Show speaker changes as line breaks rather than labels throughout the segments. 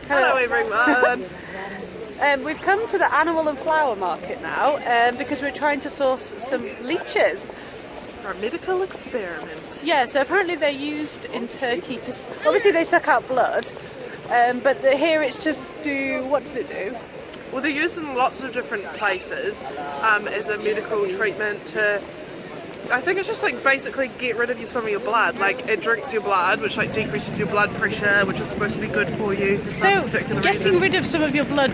Hello everyone!
We've come to the animal and flower market now because we're trying to source some leeches.
Our medical experiment.
Yeah, so apparently they're used in Turkey to... Obviously they suck out blood, but here it's just what does it do?
Well, they're used in lots of different places as a medical treatment to... I think it's just like basically get rid of some of your blood. Like it drinks your blood, which like decreases your blood pressure, which is supposed to be good for you for some particular reason.
Getting rid of some of your blood.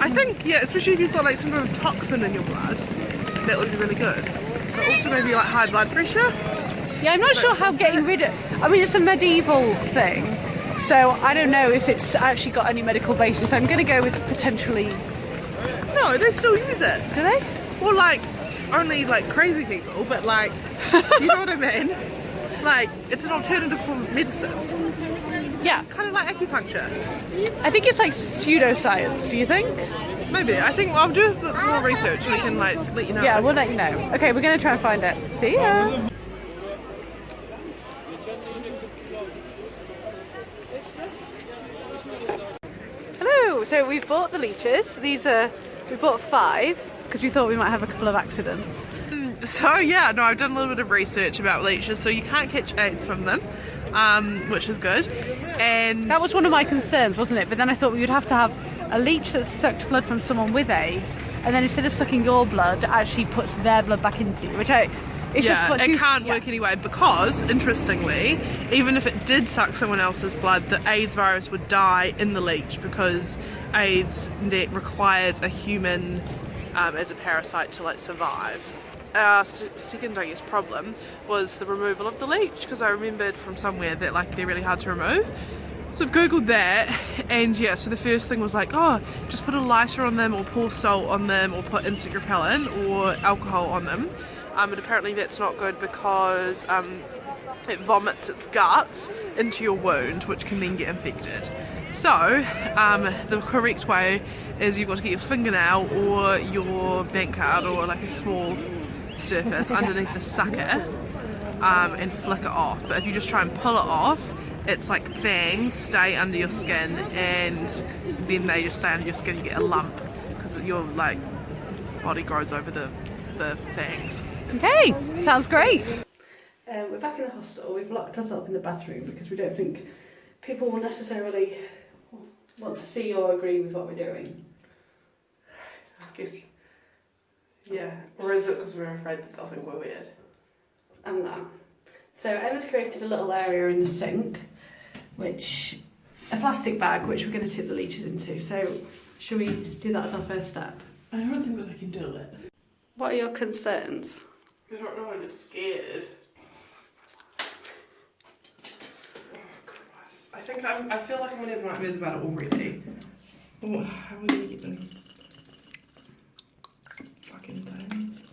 I think, yeah, especially if you've got like some kind of toxin in your blood, that would be really good. But also maybe like high blood pressure.
Yeah, I'm not sure how getting rid of. I mean, it's a medieval thing, so I don't know if it's actually got any medical basis. I'm going to go with potentially.
No, they still use it.
Do they?
Well, like. Only like crazy people, but like, you know what I mean? Like, it's an alternative form of medicine.
Yeah.
Kind of like acupuncture.
I think it's like pseudoscience, do you think?
Maybe. I think I'll do a bit more research and we can like let you know.
Yeah, we'll let you know. Okay, we're going to try and find it. See ya! Hello! So we've bought the leeches. We bought 5. Because we thought we might have a couple of accidents.
So yeah, no, I've done a little bit of research about leeches, so you can't catch AIDS from them, which is good. And
that was one of my concerns, wasn't it? But then I thought we would have to have a leech that sucked blood from someone with AIDS, and then instead of sucking your blood, actually puts their blood back into you, which it can't
work anyway, because interestingly, even if it did suck someone else's blood, the AIDS virus would die in the leech because AIDS requires a human as a parasite to like survive. Our second, I guess, problem was the removal of the leech, because I remembered from somewhere that like they're really hard to remove. So I've googled that, and yeah, so the first thing was like, oh, just put a lighter on them, or pour salt on them, or put insect repellent or alcohol on them. But apparently that's not good because it vomits its guts into your wound, which can then get infected. So the correct way is you've got to get your fingernail or your bank card or like a small surface underneath the sucker and flick it off. But if you just try and pull it off, it's like fangs stay under your skin, and then they just stay under your skin. You get a lump because your like body grows over the fangs.
Okay, sounds great. We're back in the hostel. We've locked ourselves in the bathroom because we don't think people will necessarily want to see or agree with what we're doing.
I guess, yeah. Or is it because we're afraid that they'll think we're weird?
And that. So Emma's created a little area in the sink, a plastic bag, which we're going to tip the leeches into. So should we do that as our first step?
I don't think that I can do it.
What are your concerns?
I don't know, I'm just scared. I feel like I'm going to have nightmares about it already. Oh, how are we going to get them? Fucking things.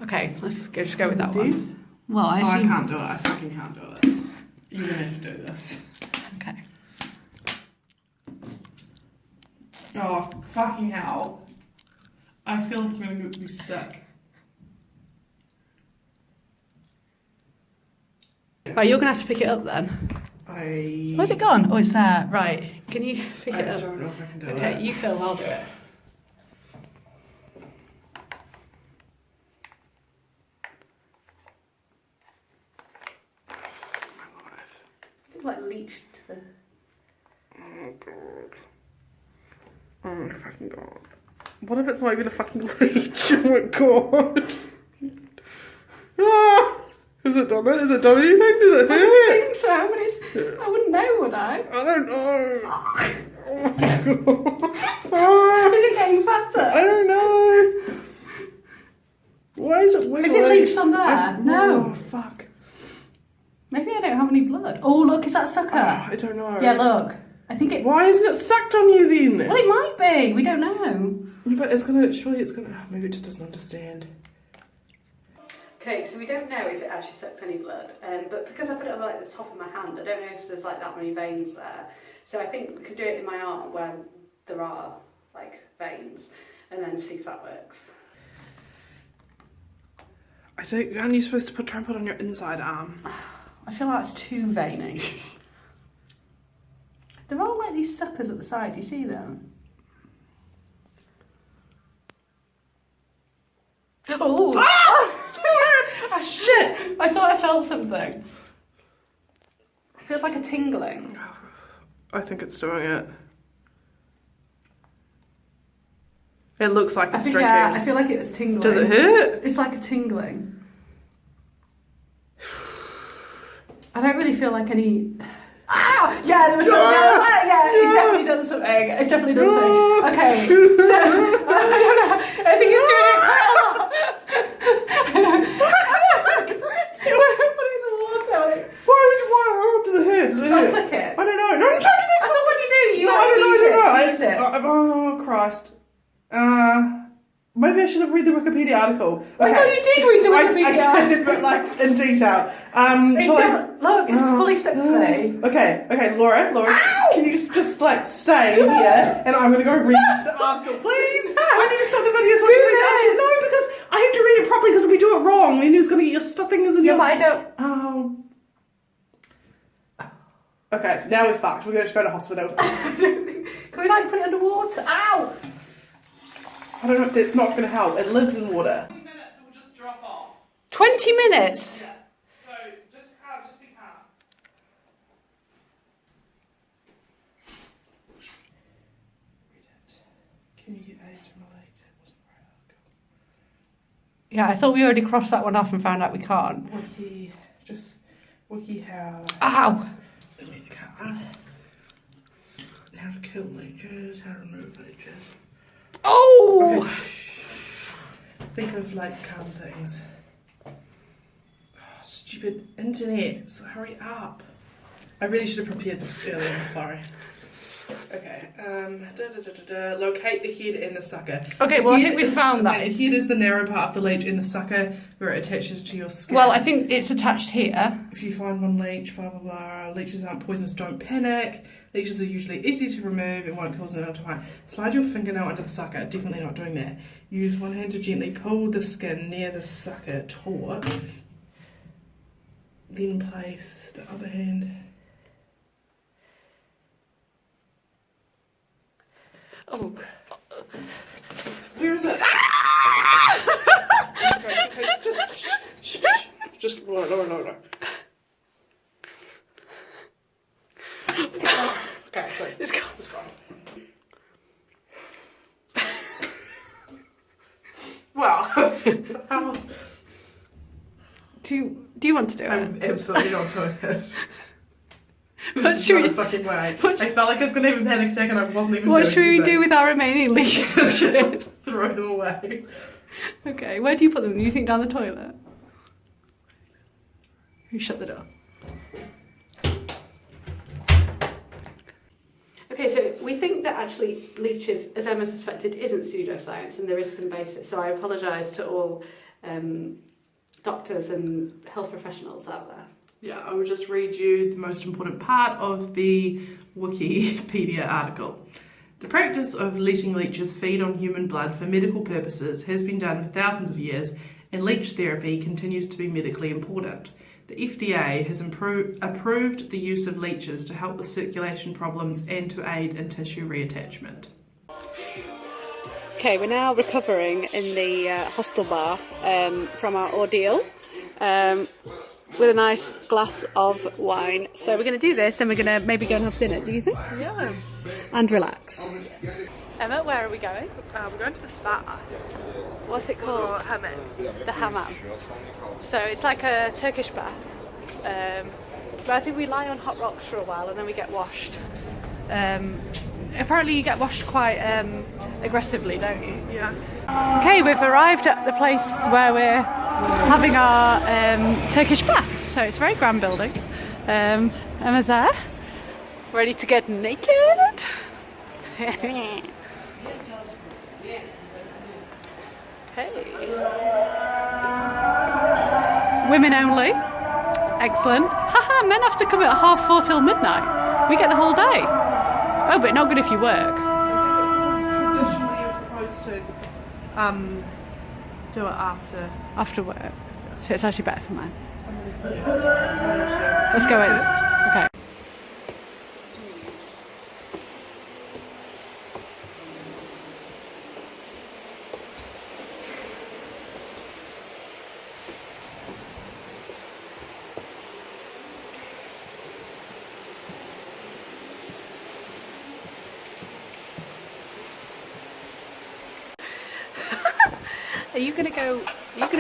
Okay, let's just go with that one. Well, I
can't do it. I fucking can't do it. You're going to have to do this.
Okay.
Oh, fucking hell. I feel like I'm going to be sick.
Right, you're going to have to pick it up then. Where's it gone? Oh, it's there. Right. Can you pick it up?
I don't know if I can do it.
Okay, you film, I'll do it. It's like leached to the...
Oh, God. Oh, my fucking God. What if it's not even a fucking leech? Oh, my God. Ah! Has it done it? Has it done anything? Does it hurt?
I don't think so, but I wouldn't know, would I?
I don't know. Oh my God.
Is it getting fatter?
I don't know. Why is it wiggling?
Is it leached on there? No.
Oh, fuck.
Maybe I don't have any blood. Oh, look, is that sucker?
I don't know.
Yeah, look. I think it...
Why isn't it sucked on you then?
Well, it might be. We don't know.
Yeah, but it's gonna... Surely it's gonna... Maybe it just doesn't understand.
Okay, so we don't know if it actually sucks any blood, but because I put it on like the top of my hand, I don't know if there's like that many veins there. So I think we could do it in my arm where there are like veins, and then see if that works.
Aren't you supposed to try and put on your inside arm?
I feel like it's too veiny. There are like these suckers at the side, do you see them? Oh!
Ah, shit!
I thought I felt something. It feels like a tingling.
I think it's doing it. It looks like it's drinking.
Yeah, I feel like it's tingling.
Does it hurt?
It's like a tingling. I don't really feel like any... Ah! Yeah, there was something else. Yeah, it's definitely done something. It's definitely done something. Okay, so... I think it's doing it quite a lot. Put it in the water.
Why does it hurt? Does it hurt?
Click it.
I don't know. No, I'm trying to do
That's not what you do. You
No, I don't know.
use it.
Oh, Christ. Maybe I should have read the Wikipedia article. Okay.
I thought you did read the Wikipedia
I did, but like in detail.
Look, it's fully stuck to me.
Okay, Laura, can you just like stay here, and I'm gonna go read the article, please. I need to stop the video so I can read the article. No, because I have to read it properly. Because if we do it wrong, then you're gonna get your fingers in your.
Yeah, but I don't.
Oh. Okay, now we're fucked. We're going to go to hospital.
Can we like put it underwater? Ow!
I don't know if it's not going to help. It lives in water. 20 minutes, it will just drop off.
20 minutes?
Yeah. So just be calm. Read it. Can you get AIDS from a lake? It wasn't very hard.
Yeah, I thought we already crossed that one off and found out we can't.
Wiki how.
Ow!
Delete the cat. How to kill leeches, how to remove leeches.
Oh!
Okay. Think of like calm things. Oh, stupid internet, so hurry up. I really should have prepared this earlier, I'm sorry. Okay, locate the head and the sucker.
Okay, well I think we found that.
The head is the narrow part of the leech and the sucker where it attaches to your skin.
Well, I think it's attached here.
If you find one leech, blah blah blah, leeches aren't poisonous, don't panic. Leeches are usually easy to remove and won't cause an harm. Slide your fingernail under the sucker, definitely not doing that. Use one hand to gently pull the skin near the sucker taut. Then place the other hand.
Oh.
Where is it? Okay, just no. Okay, sorry.
It's gone.
It's gone. Well,
do you want to do it?
I'm absolutely not doing it.
What should we?
Fucking way. I felt like I was going to have a panic attack and I wasn't even.
What should we do with our remaining leeches?
Throw them away.
Okay, where do you put them? Do you think down the toilet? You shut the door. Okay, so we think that actually leeches, as Emma suspected, isn't pseudoscience and there is some basis. So I apologise to all doctors and health professionals out there.
Yeah, I will just read you the most important part of the Wikipedia article. The practice of letting leeches feed on human blood for medical purposes has been done for thousands of years, and leech therapy continues to be medically important. The FDA has approved the use of leeches to help with circulation problems and to aid in tissue reattachment.
Okay, we're now recovering in the hostel bar from our ordeal. With a nice glass of wine. So we're going to do this, then we're going to maybe go and have dinner, do you think?
Yeah.
And relax. Emma, where are we going?
We're going to the spa.
What's it called?
Hammam.
The hammam. So it's like a Turkish bath. But I think we lie on hot rocks for a while and then we get washed. Apparently you get washed quite aggressively, don't you?
Yeah.
Okay, we've arrived at the place where we're having our Turkish bath. So it's a very grand building. Emma's there, ready to get naked. Hey. Women only. Excellent. Haha, men have to come at 4:30 till midnight. We get the whole day. Oh, but not good if you work.
Traditionally, you're supposed to do it
After work. So it's actually better for men.
Yes.
Let's go in. Okay. Are you gonna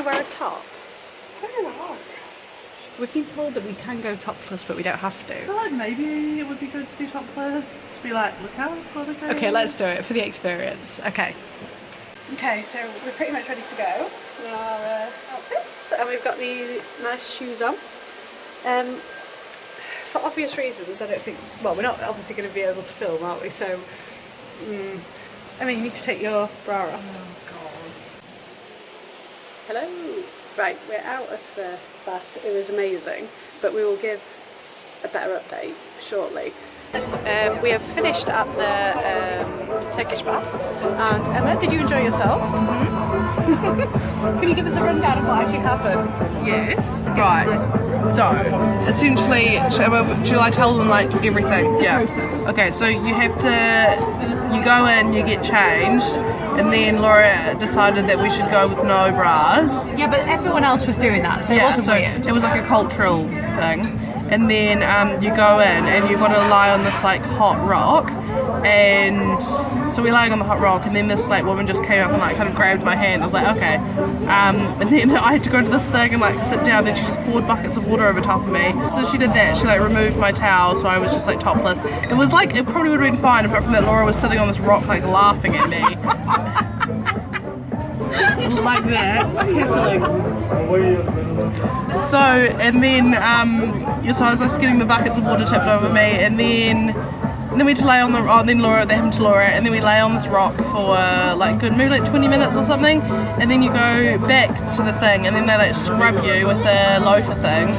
wear a top?
I don't know.
We've been told that we can go topless, but we don't have
I
to.
feel like maybe it would be good to be topless. To be like, look how it's sort of going.
Okay, let's do it for the experience. Okay. Okay, so we're pretty much ready to go in our outfits, and we've got the nice shoes on. For obvious reasons, I don't think. Well, we're not obviously going to be able to film, aren't we? So, I mean, you need to take your bra off.
Oh god.
Hello. Right, we're out of the bath. It was amazing, but we will give a better update shortly. We have finished at the Turkish Bath, and Emma, did you enjoy yourself? Mm-hmm. Can you give us a rundown of what actually happened?
Yes. Right. So, essentially, shall I tell them like everything?
The process.
Okay, so you have to, you go in, you get changed, and then Laura decided that we should go with no bras.
Yeah, but everyone else was doing that, so it wasn't weird.
It was like a cultural thing. And then you go in and you've got to lie on this like hot rock, and so we're lying on the hot rock, and then this like woman just came up and like kind of grabbed my hand. I was like, okay, and then I had to go to this thing and like sit down. Then she just poured buckets of water over top of me. So she did that. She like removed my towel, so I was just like topless. It was like, it probably would have been fine apart from that Laura was sitting on this rock like laughing at me. Like that. So, and then, so I was just getting the buckets of water tipped over me, and then we had to lay on the, then Laura, that happened to Laura, and then we lay on this rock for like maybe like 20 minutes or something, and then you go back to the thing, and then they like scrub you with the loafer thing,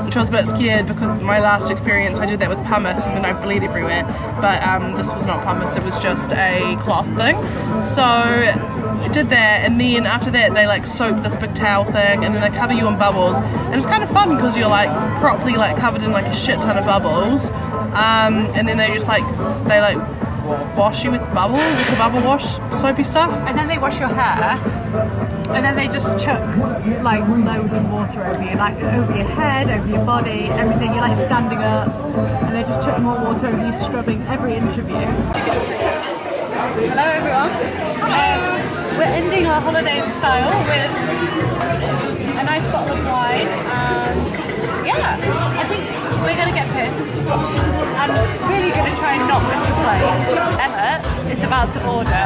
which I was a bit scared because my last experience I did that with pumice and then I bled everywhere, but this was not pumice, it was just a cloth thing. So I did that, and then after that they like soap this big towel thing, and then they cover you in bubbles, and it's kind of fun because you're like properly like covered in like a shit ton of bubbles, and then they just like wash you with the bubble wash soapy stuff,
And then they wash your hair, and then they just chuck like loads of water over you, like over your head, over your body, everything. You're like standing up, and they just chuck more water over you, scrubbing every inch of you. Hello everyone. We're ending our holiday in style with a nice bottle of wine, and yeah, I think we're going to get pissed and really going to try and not miss the plane. Emma is about to order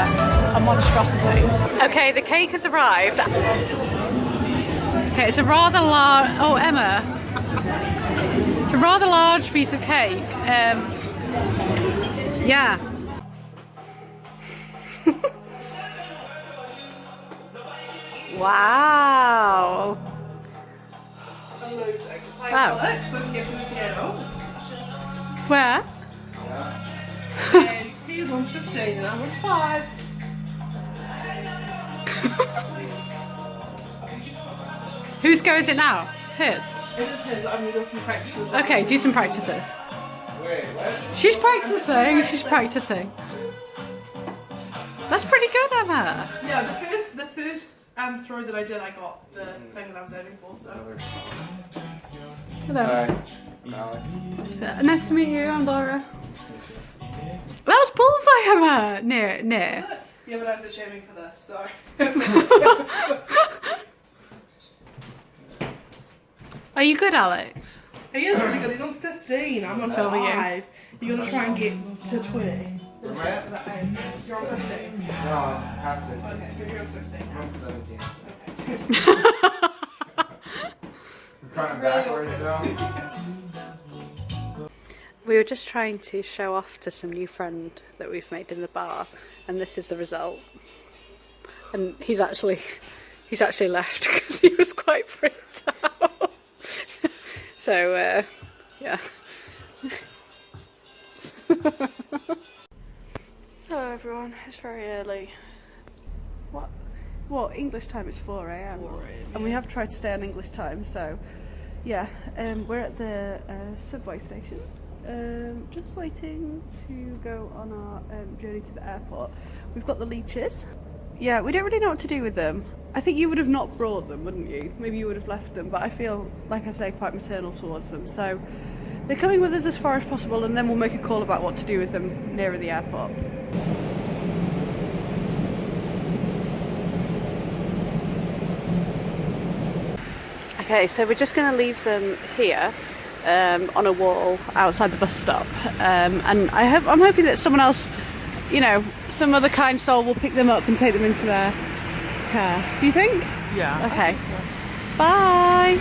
a monstrosity. Okay, the cake has arrived. Okay, it's a rather large, oh Emma, it's a rather large piece of cake. Yeah. Wow. Wow. Where?
And he's on 15 and I'm on 5.
Whose go is it now? His?
It is his, I'm going to do some practices.
Okay, do some practices.
Wait, what?
She's practicing. That's pretty good, Emma.
Yeah, the first throw that I did, I got the thing that I was aiming for, so.
Hello.
Hi, Alex.
Nice to meet you, I'm Laura. That was bullseye, Emma! Near.
Yeah, but I was actually aiming for this, so.
Are you good, Alex?
He is really good, he's on 15, I'm on
Filming you.
5. You're gonna try and get to 20.
Where am I at?
You're on 15.
No, past 15.
Okay, so you're on 16 now.
I'm 17.
Okay, so
I'm trying backwards now.
We were just trying to show off to some new friend that we've made in the bar, and this is the result. And he's actually left because he was quite freaked out. So yeah. Hello everyone, it's very early. What English time is 4 AM.
4 AM,
And we have tried to stay on English time, so yeah. We're at the subway station. Just waiting to go on our journey to the airport. We've got the leeches. Yeah, we don't really know what to do with them. I think you would have not brought them, wouldn't you? Maybe you would have left them, but I feel, like I say, quite maternal towards them. So they're coming with us as far as possible, and then we'll make a call about what to do with them nearer the airport. Okay, so we're just going to leave them here on a wall outside the bus stop, and I'm hoping that someone else, you know, some other kind soul will pick them up and take them into their care. Do you think?
Yeah.
Okay. Bye.